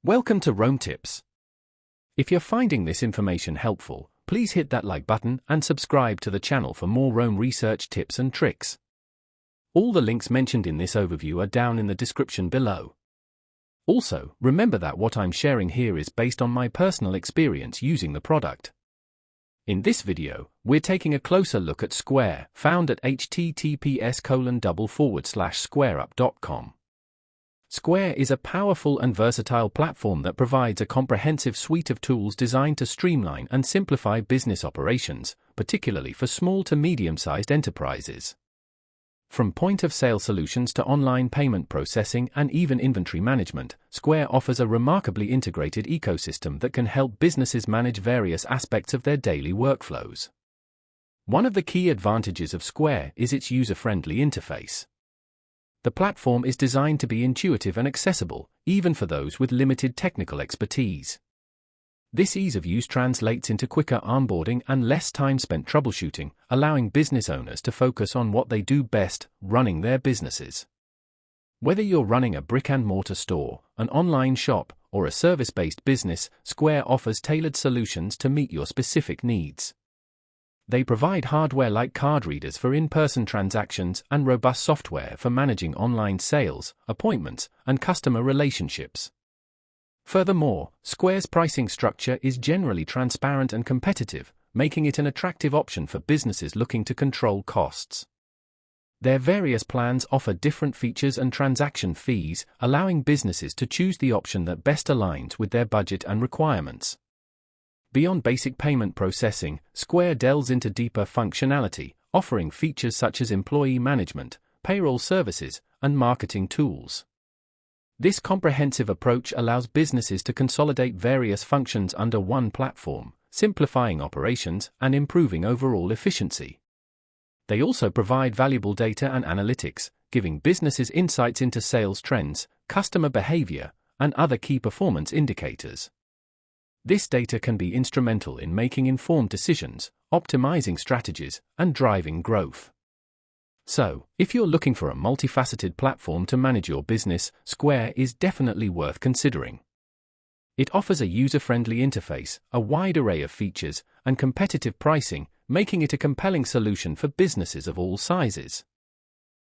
Welcome to Roam Tips. If you're finding this information helpful, please hit that like button and subscribe to the channel for more Roam research tips and tricks. All the links mentioned in this overview are down in the description below. Also, remember that what I'm sharing here is based on my personal experience using the product. In this video, we're taking a closer look at Square, found at https://squareup.com. Square is a powerful and versatile platform that provides a comprehensive suite of tools designed to streamline and simplify business operations, particularly for small to medium-sized enterprises. From point-of-sale solutions to online payment processing and even inventory management, Square offers a remarkably integrated ecosystem that can help businesses manage various aspects of their daily workflows. One of the key advantages of Square is its user-friendly interface. The platform is designed to be intuitive and accessible, even for those with limited technical expertise. This ease of use translates into quicker onboarding and less time spent troubleshooting, allowing business owners to focus on what they do best, running their businesses. Whether you're running a brick-and-mortar store, an online shop, or a service-based business, Square offers tailored solutions to meet your specific needs. They provide hardware like card readers for in-person transactions and robust software for managing online sales, appointments, and customer relationships. Furthermore, Square's pricing structure is generally transparent and competitive, making it an attractive option for businesses looking to control costs. Their various plans offer different features and transaction fees, allowing businesses to choose the option that best aligns with their budget and requirements. Beyond basic payment processing, Square delves into deeper functionality, offering features such as employee management, payroll services, and marketing tools. This comprehensive approach allows businesses to consolidate various functions under one platform, simplifying operations and improving overall efficiency. They also provide valuable data and analytics, giving businesses insights into sales trends, customer behavior, and other key performance indicators. This data can be instrumental in making informed decisions, optimizing strategies, and driving growth. So, if you're looking for a multifaceted platform to manage your business, Square is definitely worth considering. It offers a user-friendly interface, a wide array of features, and competitive pricing, making it a compelling solution for businesses of all sizes.